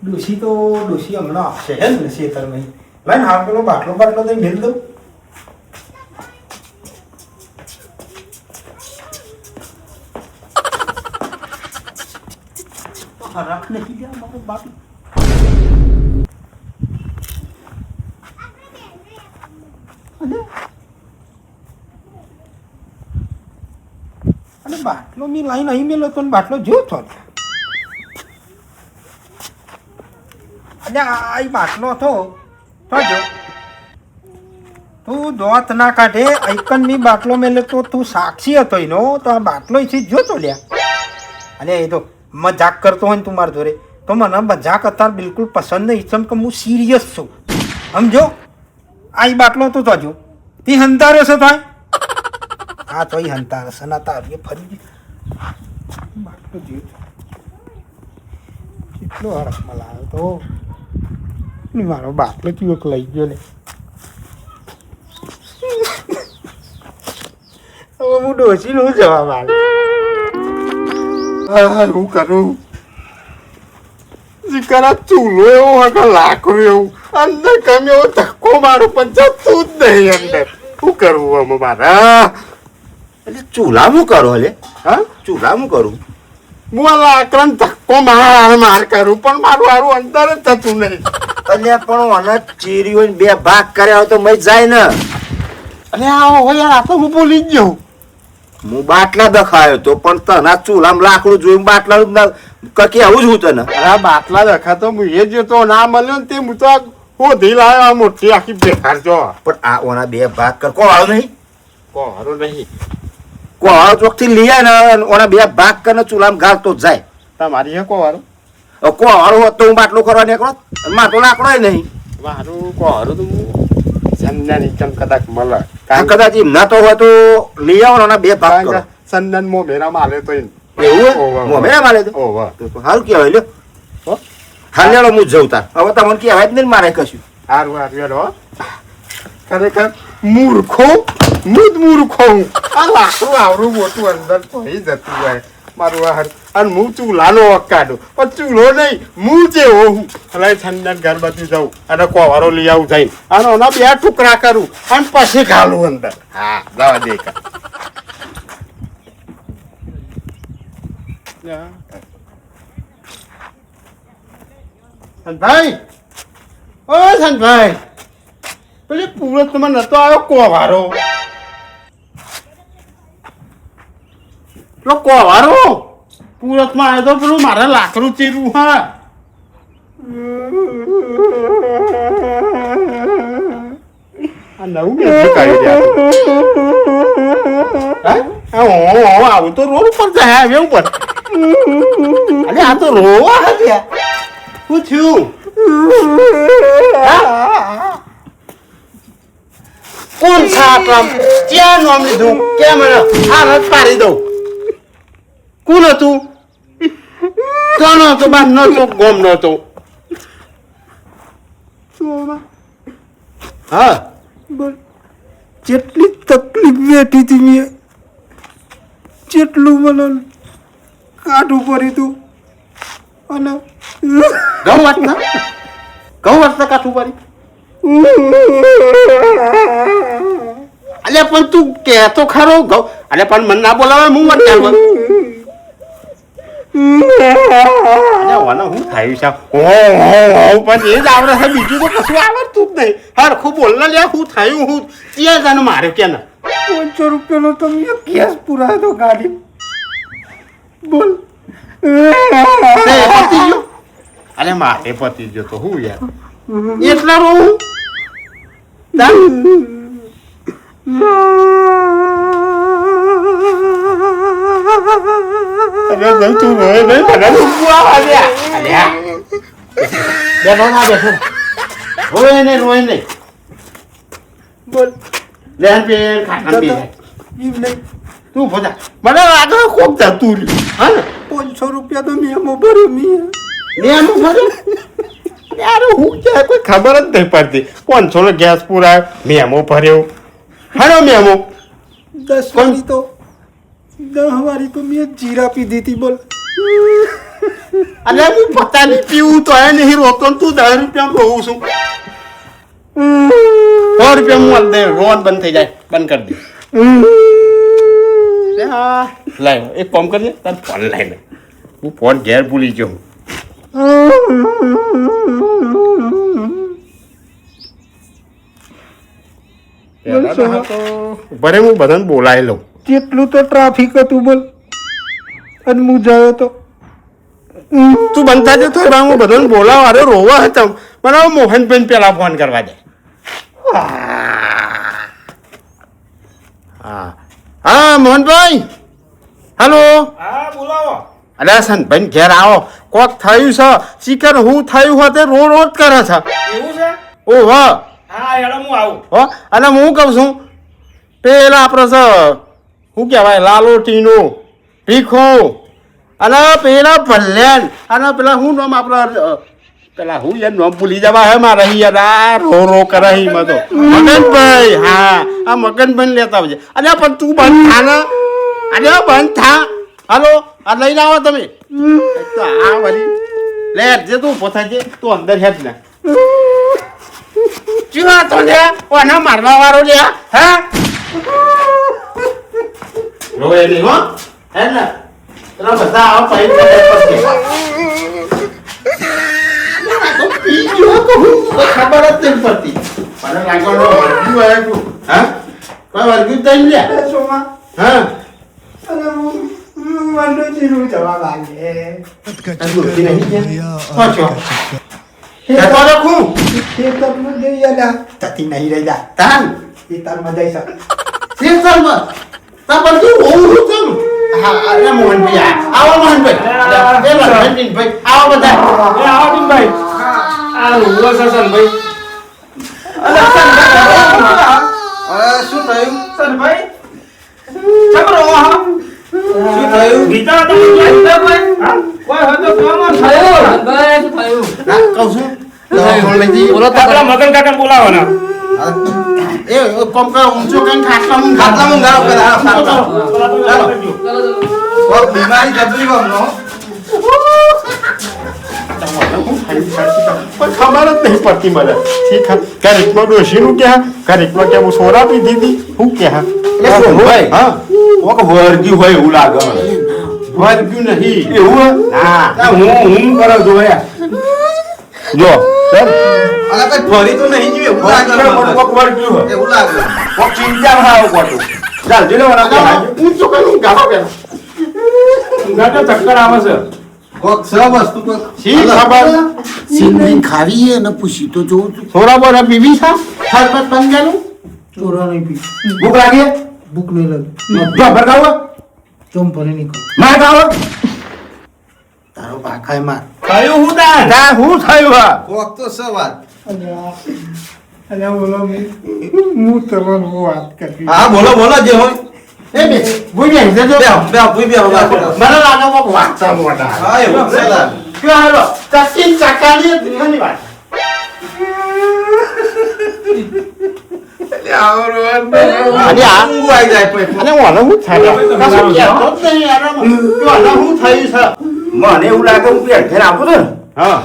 ડોશી તો ડોશી હમણાં આપશે હે ને ખેતરમાં લાઈને હાલ પેલો બાટલો બાટલો તો મેળ દઉં. હરાક નહીં ગયા મારો બાટલો. અને બાટલો મેં લાઈન અહીં મેલો તો બાટલો જો છો અને આ બાટલો હતો તો જો તું દોત ના કાઢે આઈકન ની બાટલો મેલે તો તું સાક્ષી હતો એનો તો આ બાટલો છે જોતો લ્યા. અને એ તો મજાક કરતો હોય ને તું મારા જોડે તો મને મજાક અત્યારે બિલકુલ પસંદ નહીં. ચમ કે હું સિરિયસ છું સમજો. આ બાટલો તો જોજો તે હંતાર્યો છે થાય હા તો હંતાર છે ના તારી ફરી બાટલો જોયો કેટલો હરખમાં લાવ્યો તો મારો બાટલો ચૂક લઈ ગયો ને. હવે હું ડોસી નું જવાબ હું કરું કરા ચૂલો એવો હોય કે લાકડું એવું અંદર ગમે એવો ધક્કો મારું પણ જતું જ નહીં અંદર. શું કરવું આમાં મારા? એટલે ચૂલામાં કરો હલે હા ચૂલામાં કરું હું આ લાકડાને ધક્કો માર કરું પણ મારું હારું અંદર જ થતું નહીં. એટલે પણ મને ચીરી હોય બે ભાગ કર્યા હોય તો મય જાય ને. અને આ યાર આ તો હું ભૂલી જ ગયો. હું બાટલા દખાયો તો પણ તના ચૂલામાં લાકડું જોયું બાટલા કકી આવું જ હું તને. અરે બાટલા દેખાતો હું એ જોતો ના મળ્યો ને તે હું તો હોધી લાવ્યો મોટી આખી બેકાર જો. પણ આ ઓના બે ભાગ કર કો આવ નહીં કોહારો નહીં કો આવ ચોકથી લઈ આય ને ઓના બે ભાગ કરીને ચૂલામાં ગાળતો જ જાય. તમારી હે કોહારો કો હારો હોત તો હું બાટલો કરવા નીકળો મારે તો લાકડો નહીં. મારું કોહારો તો હું સંજ્ઞાની ચમ કદાચ મળે કદાચ એમ ના તો હોય તો લઈ આવો ને ઓના બે ભાગ કરો. સંજ્ઞાન મો મેરા માલે તો એવું મોમે મારે તો ઓવા હારું કહેવાય લ્યો. હાલ લેલો હું જઉં તાર હવે તમને કહેવાય જ નહીં મારે કશું. હારું હારું ખરેખર મૂર્ખો મૂર્ખો આ લાકડું આવડું મોટું અંદર થઈ જતું હોય મારું આ અને હું ચૂલાનો કાઢું પણ ચૂલો નહીં હું જેવો હું એટલે ઠંડા ઘર બધું જાઉં અને કોવારો લઈ આવું જઈને અને એના બે ટુકડા કરું અને પછી ખાલું અંદર. હા જવા દે સંતભાઈ ઓ સંતભાઈ પેલી પૂરતમાં નતો આવ્યો કોવારો પેલો કોવારો પૂરતમાં આવ્યો તો પેલું મારે લાકડું ચીરું હા આ નવું બેઠું કરી રહ્યા આવું તો રોડ ઉપર જાય એવું પર અરે આ તો રોવા હતા શું થયું કોણ સાકમ ક્યાં નામ લીધું કેમ આ રથ પાડી દઉં કોણ હતું કોણ હતો બાર નતો ગોમ નતો હા જેટલી તકલીફ વેઠી હતી મેં જેટલું મને કાઢવું પડ્યું હતું અને ઘઉં વાટતા કાઠું પડી અલ્યા પણ તું કે તો ખરો ઘઉં અલ્યા પણ મને ના બોલાવે હું મત ચાલવા હું થયું છે પણ એ જ આવડે છે બીજું તો કશું આવડતું જ નહીં હરખું બોલ ને લ્યા હું થયું હું ત્યાં જાને મારે કે ના 500 રૂપિયાનો તો મેં ગેસ પુરાયો તો ગાડી બોલ પતી ગયો અરે મારે પતી ગયો તો હું યાર એટલા રહું તું રોય નહીં મને બેઠો ના બેઠો રોય નહીં બોલ લેન પે ખાના પી એમ નહીં તું ભજા મને આગળ કોક જતું રહ્યું હા ને 500 રૂપિયા તો મેં ભર્યો મેં એમ ભર્યું યાર હું ક્યાં કોઈ ખબર જ નહીં પડતી 500 નો ગેસ પુરાયો મેમો ભર્યો હારો મેમો 10 વાળી તો મેં જીરા પી દીધી બોલ અને હું પતાની પીવું તો એ નહીં રોતો ને તું 10 રૂપિયા રોવું છું 100 રૂપિયા હું દે રોન બંધ થઈ જાય બંધ કરી દે લાય એક કામ કરજે તાર ફોન લાવી લે હું ફોન ઘેર ભૂલી ગયો ભરે હું બધાને બોલાવી લઉં કેટલું તો ટ્રાફિક હતું બોલ અને હું ગયો તો તું બનતા જ થોડા હું બધાને બોલાવ અરે રોવા હતા મને મોહનભાઈ પેલા ફોન કરવા દે હા હા મોહનભાઈ હાલો હા બોલાવો અરે સંતભાઈ ઘેર આવો કોક થયું છે ચિકન હું થયું હોય તે રોજ કરે છે એવું છે ઓ હા હા હેડો હું આવું હો અને હું કહું છું પેલા આપણે છે શું કહેવાય લાલોટીનું ભીખું અને પેલા ભલ્યાન અને પેલા શું નામ આપણા પેલા હું યાર નામ ભૂલી જવા હે મારે યાર આ રો કરે માં તો મગનભાઈ હા આ મગનભાઈ લેતા આવજે અને પણ તું બંધ થા ને અને બંધ થા હાલો આ લઈને આવો તમે તો આ વળી લે જે તું પોતાજે તું અંદર હેડ ને ચીવા તો લે ઓના મારવા વાળો લે હા રોય નહીં હો હે ને તને બધા આવ પૈ પડે તો પીજો તો ખબર જ નહીં પડતી મને લાગવાનો વર્ગ્યુ આવ્યો તું હા કોઈ વર્ગ્યુ તઈ લે સોમા હા અને હું જીરું જવાબ આલે પાછો તે તો રાખું તે તરનું દે યાલા તતી નહીં રહી તાન એ તાર મજા છે શેરસરમાં તા પણ તું ઓળું છું હા અરે મોહનભાઈ આવો મોહનભાઈ એ મોહનભાઈ આવો બધા એ આવો ટીમભાઈ આ ઉવો સસન ભાઈ શું થયું સનભાઈ ચમરો હા શું થયું ગીતા તો ગીતા ભાઈ હા કોઈ હતો કામ થયો ભાઈ શું થયું ના કહું છું દવાખાને બોલો તો આપણા મગન કાકા બોલાવવાના એ કોમ કા ઊંચો કઈ ખાટલામાં ગાળો પેલા ચાલો કોક બીમારી જબરી બમનો પણ ખબર જ નહીં પડતી મને ઠીક કરેકમાં ડોશીનું ક્યાં કરેકમાં કે હું સોરા પીધી હતી હું ક્યાં ભાઈ હા કોક વર્ગ્યું હોય એવું લાગે વર્ગ્યું નહીં એવું હા હું કરો જોયા જો સર અલા કઈ ફરી તો નહીં જીવે એવું લાગે કોક વર્ગ્યું હોય એવું લાગે કોક ચિંતા ભાવ કોટો ચાલ જોડે વાળા ઊંચો કઈ ગાળો પેલા ગાડો ચક્કર આવે છે કોક સ વસ્તુ તો શી ખબર સિંગની ખાવી હે ને પૂછી તો જોઉં છું થોડા બોરા બીબી છે સરબત બન ગયેલું ચોરા નહીં પી ભૂખ લાગી ભૂખ નહીં લાગી જો ભરગાવો ચોમ ભરી નહીં ખાવ માર ખાવો તારો પાખાય માર કયું હું તાન તા હું થયું હા કોક તો સ વાત અલ્યા બોલો હું તમને વાત કરી હા બોલો બોલો જે હોય એ બે ભૂઈ જજો બે બે ભૂઈ બે વાત કરો મને લાગે કોક વાંચતા મોટા હા એવું છે લાગે ક્યાં હાલો ચકી ચકાની ધીમાની વાત અને આ ઊંઘ આવી જાય પછી અને ઓને હું થાય કશું કહેતો જ નહીં યાર ઓને હું થયું છે મને એવું લાગે હું પેટ ઘેર આપું છું ને હા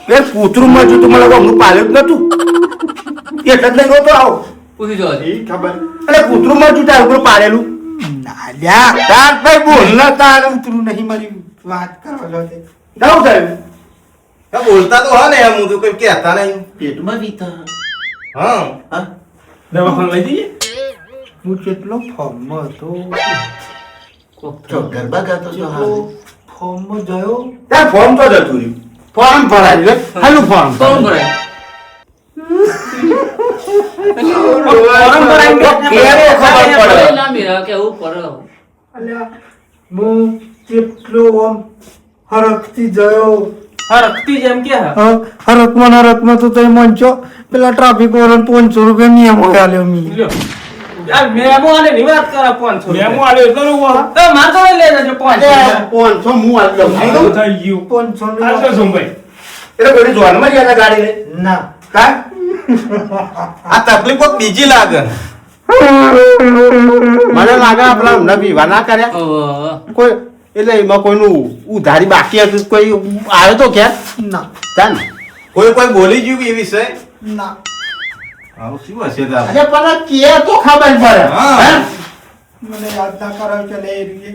એ કૂતરું માં તું મને હું પાલ્યું જ નતું એટલે જ નહીં નહોતો આવો પૂછી જો એ ખબર અને કૂતરું માં તું તારું ઉપર પાડેલું નાલ્યા તાર ભાઈ બોલ ના તાર ઉતરું નહીં મારી વાત કરવા લો તે કેવું થયું હા, બોલતા તો હા ને એમ હું તો કઈ કહેતા નહીં પેટમાં બીતા હા દવાખાને લઈ જઈએ હું કેટલો ફોર્મમાં હતો જો ગરબા ગાતો છો હાલ ફોર્મમાં ગયો તાર ફોર્મ તો જતું રહ્યું ફોર્મ ભરાય લે હાલું ફોર્મ કોણ ભરાય ફોર્મ ભરાઈને ક્યારે ખબર પડે ના મેરા કેવું પડે અલ્યા હું કેટલો આમ હરખથી ગયો રખતી જેમ કે હરકમાં તો તે મંચો પેલા ટ્રાફિક વાળા 500 રૂપિયા નિયમ હોય આલ્યો મી આ મેમો આને ની વાત કરે 500 મેમો આલ્યો એટલો નો હોય તો માર તો લઈ લેજો 500 500 હું આલ દઉં થઈ ગયું 500 આલતો છું ભાઈ એટલે કોઈ જોનમાં જ આના ગાડી લે ના કા આ તકલીફ કોક બીજી લાગે મને લાગે આપણા હમણાં વિવાહ ના કર્યા ઓહો. કોઈ એટલે એમાં કોઈનું ઉધારી બાકી હતું કોઈ આવ્યો તો ક્યાં ના તાન કોઈ કોઈ બોલી ગયું કે એ વિષય ના આવું શું હશે તાર? અરે પણ કે તો ખબર પડે હા. હે? મને યાદ ના કરાવ કે લે રીએ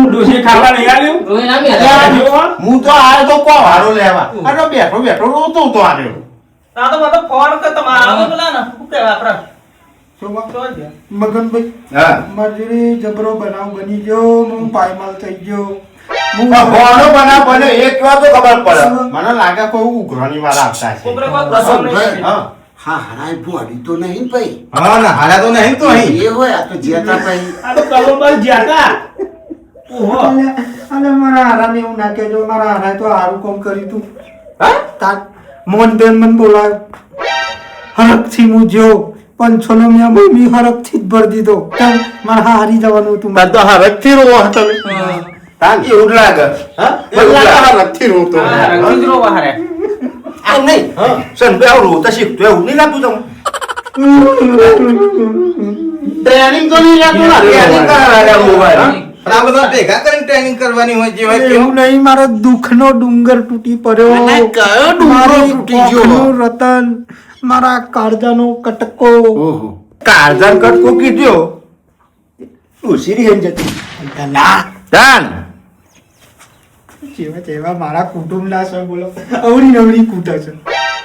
ડોશી ખાવા નહીં આવ્યું રોઈ ના બે હું તો આવ્યો તો કોવાળો લેવા અને બેઠો બેઠો રોતો તો આવ્યો આ તો બધો ફોન કર તમારા આવે પેલા ને શું કહેવા આપણા જોવા તો જ. મગનભાઈ હા મજૂરી જબરો બનાવ બની ગયો હું પાયમાલ થઈ ગયો હું હોનો બનાવ બને એ કેવા તો ખબર પડે મને લાગે કોઈ ઉઘરાણી વાળા આવતા છે કોબરા કોઈ પ્રસંગ નહીં. હા હા હરાય બોડી તો નહીં ભાઈ હા ના હારા તો નહીં તો અહીં એ હોય આ તો જેતા ભાઈ આ તો કલોબર જ્યાતા ઓહો અને મારા હારાને એવું ના કહેજો મારા હારાએ તો હારું કામ કર્યું તું હા તાર મોહનબેન મને બોલાવ્યો હરખથી હું જો 500 મેં મમ્મી હરખથી જ ભરી દીધો કેમ મારે હારી જવાનું હતું તાર તો હરખથી રોવો હતો ને. તાન એવું જ લાગે હા એવું લાગે હરખથી રોતો હા, રંગીત રો બહારે. આમ નહીં સંભાઈ આવું રોતા શીખતો એવું નહીં લાગતું તમને ટ્રેનિંગ તો નહીં લેતું ને ટ્રેનિંગ કરાવે મોબાઈલ પણ આ બધા ભેગા કરીને ટ્રેનિંગ કરવાની હોય જે હોય એવું કેવું નહીં મારો દુઃખનો ડુંગર તૂટી પડ્યો અને કયો ડુંગરો મારી તૂટી ગયો? કોખનું રતન મારા કાળજાનો કટકો ઓહો કાળજાન કટકો કીધો ઉસીરી હેમ જતી ના દાન જેવા જેવા મારા કુટુંબના છે બોલો અવળી નવળી કૂટે છે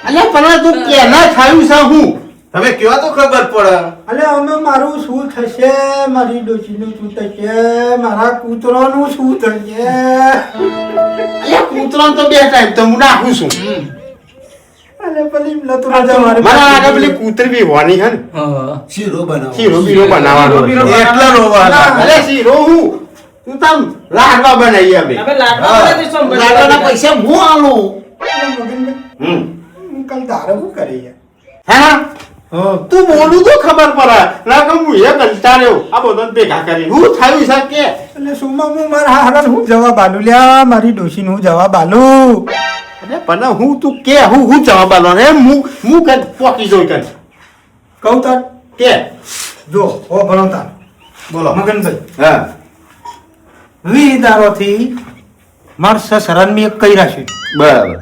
અલ્યા પણ તું કેના થયું છે હું તમે કેવા તો ખબર પડે અલે અમે મારું શું થશે મારી ડોશીનું શું થશે મારા કૂતરાનું શું થશે અલ્યા કૂતરાને તો બે ટાઈમ તો હું નાખું છું અલે પેલી લતું રાજા મારે મને લાગે પેલી કૂતરી બી હોવાની હે ને હા શીરો બનાવો શીરો બીરો બનાવવાનો એટલા રોવા લાગે. અરે શીરો હું તું તમ લાડવા બનાવી અમે હવે લાડવા હા. બનાવી દઈશું ને લાડવાના પૈસા હું આલું હમ હું કાલ તારે શું કરી યાર હા હા તું બોલું તો ખબર પડે લાગે હું એ કંટાળ્યો આ બધા ભેગા કરી હું થયું છે કે એટલે સુમા હું મારા હારાને હું જવાબ આલું લ્યા મારી ડોશીને હું જવાબ આલું અરે પણ હું તું કે હું જવાબ આલવાનો એમ હું કદ પોકી જોઈ કદ કહું તાર કે જો ઓ ભણો તાર બોલો મગનભાઈ હા 20 દારોથી માર સસરાને મેં એક કર્યા છે બરાબર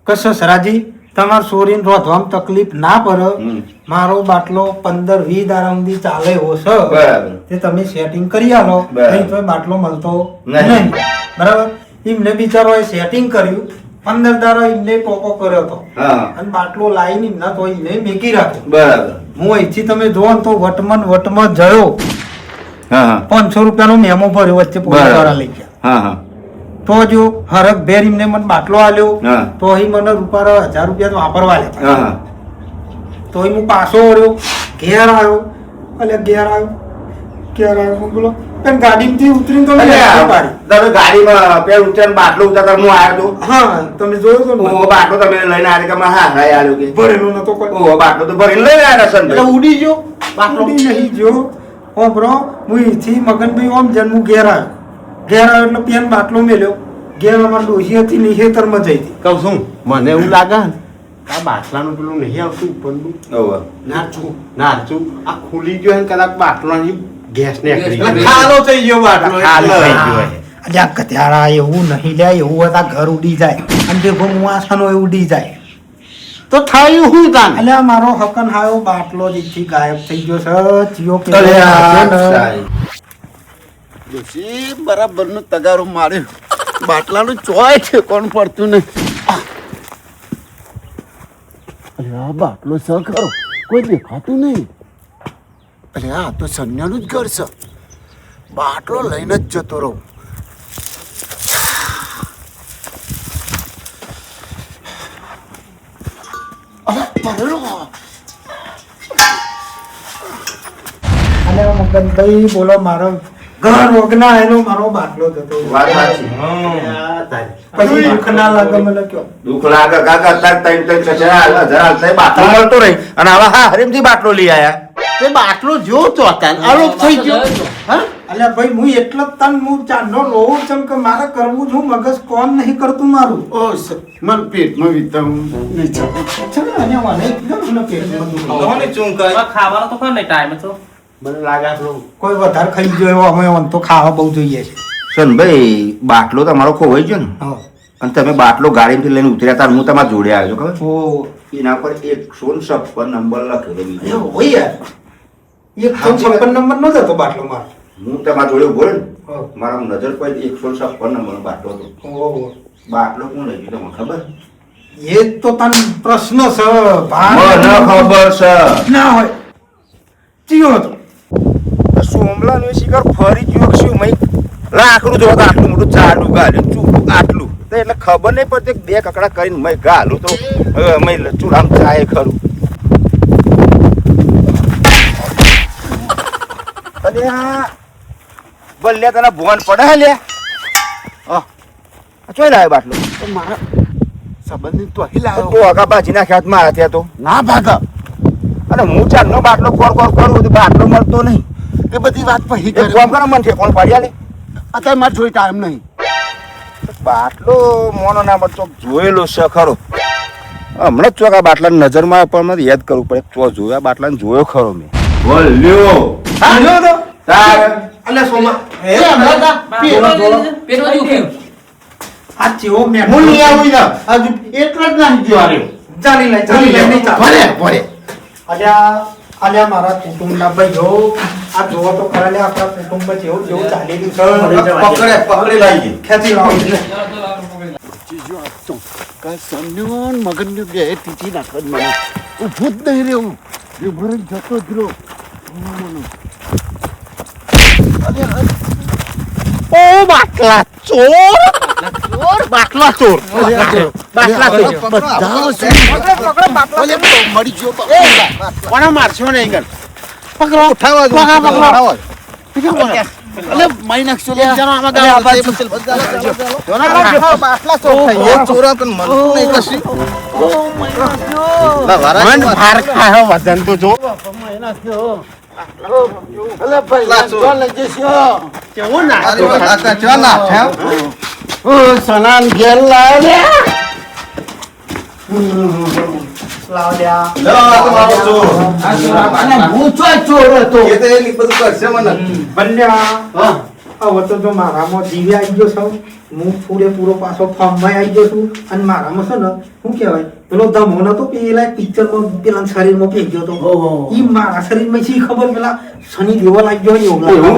કે સસરાજી તમાર સોરીને રોધવામાં તકલીફ ના પડે હમ. મારો બાટલો 15-20 દાડા સુધી ચાલે એવો છે બરાબર તે તમે સેટિંગ કરી આલો બરાબર. નહીં તો એ બાટલો મળતો નહીં. નહીં બરાબર એમને બિચારોએ સેટિંગ કર્યું 15 દાડા એમને ટોકો કર્યો હતો હા અને બાટલો લાવીને એમના તો એમને મેકી રાખ્યો બરાબર હું અહીંથી તમે જોવો ને તો વટમાં જયો હા હા 500 રૂપિયાનો મેમો ભર્યો વચ્ચે પોલીસવાળા લઈ ગયા હા હા તો જો હરક ભેર એમને મને બાટલો આલ્યો હા. તો અહીં મને રૂપિયા 1000 રૂપિયા તો વાપરવા આલ્યા હા હા તો અહીં હું પાછો વળ્યો ઘેર આવ્યો બોલો પણ ગાડીમાંથી ઉતરીને તો મેં હેઠળ પાડી. તમે ગાડીમાં પેલું ઉતરીને બાટલો ઉતારતા હું આવ્યો હા તમે જોયું તો તો ને? ઓ બાટલો તમે લઈને આવ્યા કે હા હા આવ્યો કે ભરેલો નતો કોઈ ઓ બાટલો તો ભરીને લઈને આવ્યા એટલે સંભાઈ ઉડી ગયો બાટલો ઉડી નહીં જો ઓ બ્રો હું અહીંથી મગનભાઈ ઓમ જન હું ઘેર આવ્યો એટલે પેન બાટલો મેલ્યો ઘેર અમારી ડોશી હતી ને ખેતરમાં જઈ હતી કહું છું મને એવું લાગે ને આ બાટલાનું પેલું નહીં આવતું ઉપરનું ઓવા નાચું આ ખુલી ગયો ને કદાચ બાટલાની ગેસ ને એટલે ખારો થઈ ગયો બાટલો ખાલો એટલે. થઈ ગયો હોય. અલ્યા ગધ્યાળા એવું નહીં લ્યા એવું હતા ઘર ઉડી જાય અને ભેગો મુઆસાનો એ ઉડી જાય તો થયું હું તાન અલ્યા મારો હકન હાયો બાટલો જેથી ગાયબ થઈ ગયો છે ચિયો પેલો અરે આ નાખ્યો ને. સાહેબ. ડોશી બરાબરનું તગારું માર્યું બાટલાનું ચોય છે કોણ પડતું નહીં અરે આ બાટલો સ ખરો કોઈ દેખાતું નહીં અરે આ તો સંન્યાનું જ ઘર છે બાટલો લઈને જ જતો રહું અરે પડેલો અને મગનભાઈ બોલો મારો ઘર વગના એનો મારો બાટલો જતો વાત સાચી. પછી દુઃખ ના લાગે મને કયો દુઃખ લાગે કાકા તાર ત્રણ ત્રણ છ છ હજાર હાલતા બાટલો મળતો રહી અને આવા હા હરીમથી બાટલો લઈ આયા તે બાટલો જો તો તાન આરોપ થઈ ગયો હા અલ્યા ભાઈ હું એટલો જ તન હું ચાંદો રોવું છું કે મારે કરવું છું મગજ કોમ નહીં કરતું મારું ઓ મન પેટમાં વિતાવું નહીં ચાલે. છે ને અને મને એકદમ મને પેટમાં દુખાવો. કોને ચૂંકાય? હવે ખાવાનો તો ખરો ને ટાઈમ તો મને લાગે આપણું કોઈ વધારે ખાઈ ગયો એવો અમે આમ તો ખાવા બહુ જોઈએ છે સનભાઈ બાટલો તમારો ખોવાઈ ગયો ને હા અને તમે બાટલો ગાડીમાંથી લઈને ઉતર્યા હતા હું તમારા જોડે આવ્યો છું ખબર ઓ એના પર 156 નંબર લખેલો બીજો હોય યાર 156 નંબર નો હતો બાટલો મારો હું તમારા જોડે ઉભો રહ્યો ને હા. મારા નજર પર 156 નંબરનો બાટલો હતો ઓહો. બાટલો કોણ લઈ ગયો તમને ખબર એ તો તને પ્રશ્ન છે મને ભાર ખબર છે ના હોય ચિયો હતો સોમલાનું શિકાર ફરી ગયો કે શું મય લાકડું જો આટલું મોટું ચાડું ગાલ્યું ચૂકું આટલું તો એટલે ખબર નહીં પડતી કે બે કકડા કરીને મય ગાલું તો મય ચૂલામ ચાય ખરું અને આ બલ્યા તને ભોન પડે હે લે આ ચોય લાવ્યો બાટલો તો મારા સંબંધી તો અહીં લાવ્યો તો આગા બાજી નાખ્યા હાથ મારા ત્યાં તો ના ભાગા અને હું ચારનો બાટલો કોર કરું તો બાટલો મળતો નહીં એ બધી વાત પછી એક કરે કામ કરો મને ઠેકોણ પાડી આલે અત્યારે મારે જોઈ ટાઈમ નહીં બાટલો મોનો ના મળતો જોયેલો છે ખરો હમણાં જ ચોક આ બાટલાની નજરમાં પણ મને યાદ કરવું પડે ચો જોયો આ બાટલાને જોયો ખરો મેં બોલ્યો ચિયો હતો તાર અલ્યા સોમા એ હમણાં તા પેટમાં પેટમાં દુખ્યું. આ ચિયો મેં હું નહીં આવું ને હજુ એટલો જ નહીં જો આર્યો ચાલી લે નહીં ચાલે. ભલે ભલે અલ્યા મારા કુટુંબના ભાઈઓ આ જોવો તો ખરા લે આપણા કુટુંબ જેવું જેવું ચાલેલું છે પકડી લાવી ખેંચી લાવો એટલે. ચીજો આપતો કાલ સન્યોન મગનને બે ટીચી નાખવા મને ઊભું જ નહીં રહેવું એ ભરણ જતો જ રહ્યો ઓ બાટલા ચોર બાટલા ચોર બાટલા ચોર બધા પકડો મરી ગયો કોણ મારશો નહીં ગણ પકડો ઉઠાવો પકડો અલે માઈ નાખશો લે જાનો આમાં ગાવ બાટલા ચોર થઈ ચોરા પણ મન નહીં કશી ઓ માઈ નાખ્યો મન ભાર ખાયો વજન તો જો માઈ નાખ્યો અલે ભાઈ લાચો લઈ જશો કેવું ના અરે કાકા ચા ના થા ઓ સનાન ઘેર લાવે લાવો લ્યા. તમારો ચોર અને હું ચોર હતો એ તો એની બધું કરશે મને બન્યા હવે તો જો મારામાં જીવે આવી ગયો છું હું પૂરેપૂરો પાછો ફોર્મમાં આવી ગયો છું અને મારામાં છે ને શું કહેવાય પેલો ધમો નતો પેલા પિક્ચરમાં પેલા શરીરમાં ભેગ્યો હતો ઈ મારા શરીરમાં શી ખબર પેલા શનિ દેવલ આવી ગયો એવું લાગે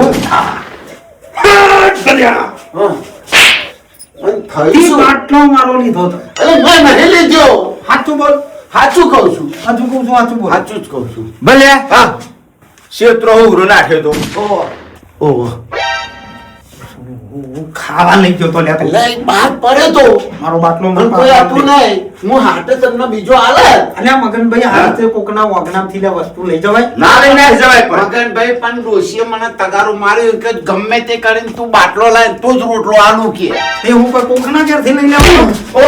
આટલો મારો લીધો હતો અરે મેં નહીં લીધો સાચું બોલ સાચું કહું છું સાચું કહું છું સાચું બોલ સાચું જ કહું છું ભલે હા ક્ષેત્રો ઉઘરો નાખ્યો તો ઓહો હું ખાવા લઈ ગયો તો લે તું. લઈ બહાર પડે તો મારો બાટલો મને કોઈ આપું નહીં હું હાટે તમને બીજો આલે અલ્યા મગનભાઈ આ રીતે કોકના વગનામથી લે વસ્તુ લઈ જવાય ના લઈ ના જવાય પણ મગનભાઈ પણ ડોશીએ મને તગારો માર્યો કે ગમે તે કરીને તું બાટલો લાય તો જ રોટલો આલું કે તે હું કોઈ કોકના ઘેરથી લઈ લેવાનો ઓ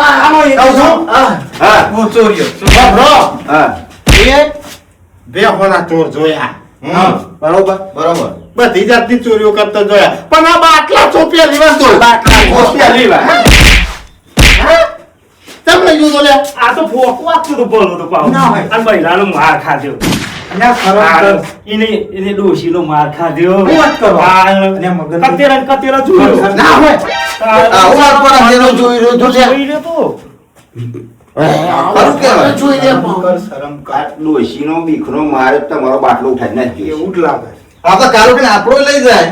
આવો એક કહું હા હું ચોર્યો હા એક બે હોના ચોર જોયા બરોબર બરોબર બધી જાતની ચોરીઓ કરતો જોયા પણ આ બાટલા ચોપિયા લીવા તો પહેલી વાર તમને જો લે આ તો ફોકું આપતું હતું બોલું તો પાવ ના હોય. અને બૈરાનો માર ખાધ્યો અલ્યા ખરો એને ડોશીનો માર ખાધ્યો શું વાત કરો? આ અલ્યા મગન. કતેરા જોયો ના હોય આવું આપણા જેનો જોઈ રહ્યો તો લે જોઈ રહ્યો તો ખરું કહેવાય. જોઈ લે કર શરમ કર આ ડોશીનો બીખનો મારે તમારો બાટલો ઉઠાડી નાખ્યો એવું જ લાગે આ તો કારો કે આપણો લઈ જાય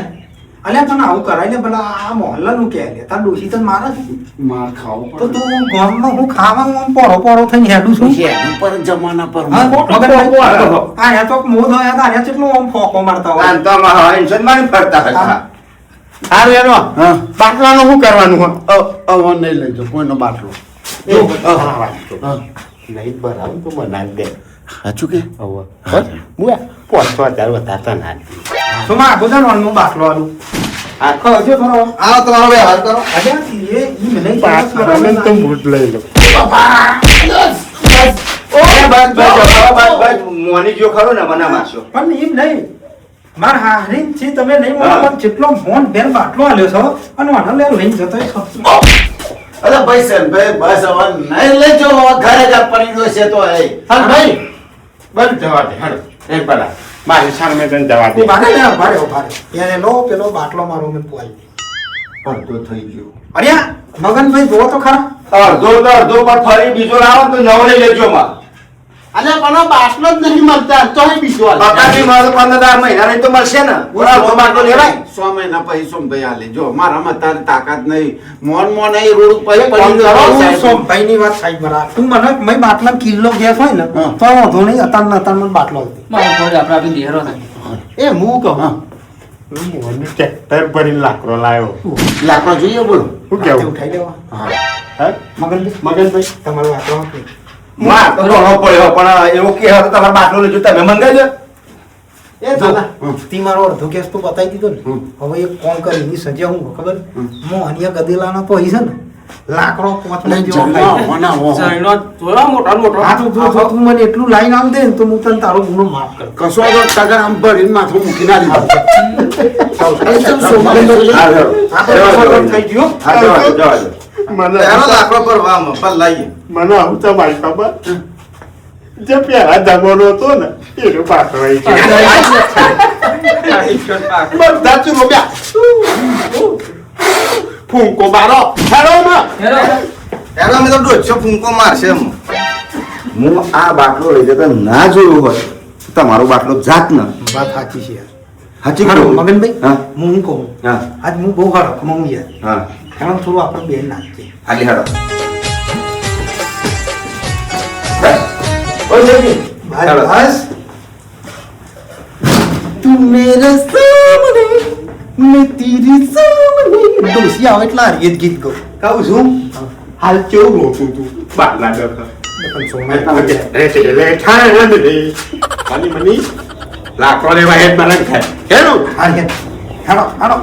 અલ્યા તને આવું કરાય ને પેલા આ મોહલ્લાનું કે લે તાર ડોશી તને મારે છે માર ખાવું તો તું ગામમાં હું ખાવામાં આમ પોરો પોરો થઈને હેડું છું છે પર જમાના પર હા, મગનભાઈ. ફોકો આપતો. આ યા તો મોહ થયા તા યા કેટલું આમ ફોકો મારતા હોય કાંતામાં હા ઇન્સાન મારી ફરતા હતા હારું એનો હા. બાટલાનું શું કરવાનું અવન નહીં લેજો કોઈનો બાટલો નહીં બરાબર તો બનાવી દે સાચું કે મુયા 5,000 વધારતા ના શું માં આખું જાણવાનું બાટલો આલું આખો હજો થોડો આવો તમારો વ્યવહાર કરો અલ્યા એ ઈ મને બાટલાને તો મૂઠ લઈ લો મોની જો ખરો ને મને મારશો પણ એમ નહીં માર હારીન છે તમે નહીં મને પણ જેટલો ફોન બેન બાટલો આલ્યો છો અને આનો લે લઈને જતો છો અરે ભાઈ સર ભાઈ બસ હવે નહીં લેજો ઘરે જ પડી ગયો છે તો એ હા ભાઈ બંધ જવા દે હાલો એ પેલા મારી સામે તને જવા દે ઉભા રે, ઉભા રે. એને લો પેલો બાટલો મારો મને પોઈ અડધો થઈ ગયો અરે આ મગનભાઈ જુઓ તો ખરા. અડધો તો અડધો પર ફરી બીજો લાવો તો નવો લઈ લેજો માં અલ્યા પણ બાટલો જ નહીં મળતા તોય બીજો હાલ. બકાની માં તો 15 મહિના નહીં તો મળશે ને અડધો બાટલો લેવાય 100 મહિના પછી સોમભાઈ આલે જો મારામાં તારી તાકાત નહીં મોન એ રોડ ઉપર પણ પડી કરો, ગયો સોમભાઈની વાત સાઈડ પર રાખ. તું મને મેં બાટલા કિલ્લો ગેસ હોય ને હા. તો વાંધો નહીં અત્યાર મને બાટલો આપી. મારું ફોન આપણે આપી દેરો થાય. એ હું કહું મોહનનું ટ્રેક્ટર ભરીને લાકડો લાવ્યો લાકડો જોઈએ બોલો શું હાથે કેવું ઉઠાઈ લેવા. હે? મગનભાઈ મગનભાઈ તમારો બાટલો આપી. માં તો ઘણો પડ્યો પણ એવું કે હવે તમારે બાટલો લેજો તમે મંગાજો એ દાદા તી મારો અડધો ગેસ તો બતાવી દીધો ને. હવે એક કોણ કરીને સજ્જા હું ખબર મો અન્ય ગદેલાનો તો હઈ છે ને લાકડો પોતનો જેવો ખાઈ. જઈનો થોડો મોટો હા તો જો તું મને એટલું લાઈન આમ દે ને તો હું તને તારો ગુનો માફ કર. કશો તો ટગર આમ ભરીને માથું મૂકી ના દીધો આ તો ખબર થઈ ગયો. હા જવા દો મને એનો લાકડો પર વામ પર લાવીએ મને આવું તો મારી ખબર જે પેલા જમાનો હતો ને એનો પાછો આવી ગયો બધા ચૂલો બ્યા ફૂંકો મારો હેરો માં હેરો. એનો અમે તો 150 ફૂંકો મારશે એમ હું આ બાટલો લઈ જતા ના જોયું હોય તો તમારો બાટલો જાત ન વાત સાચી છે યાર. સાચી હારું, કહું? મગનભાઈ હા હું કહું હા આજ હું બહુ હરખમાં હું યાર હા કારણ થોડું આપણે બેન નાખીએ. આલી હાડો ઓય જલ્દી ચાલો. બસ તું મેરે સામને मैं तेरे सामने ડોસી આવે એટલે આ ગીત ગીત ગયો. કહું છું હાલ કેવું રોતું તું બાટલા કરતા પણ સોના મની લાકડો લેવા હેડ મને ખાય હેરું હાર હેડો હાડો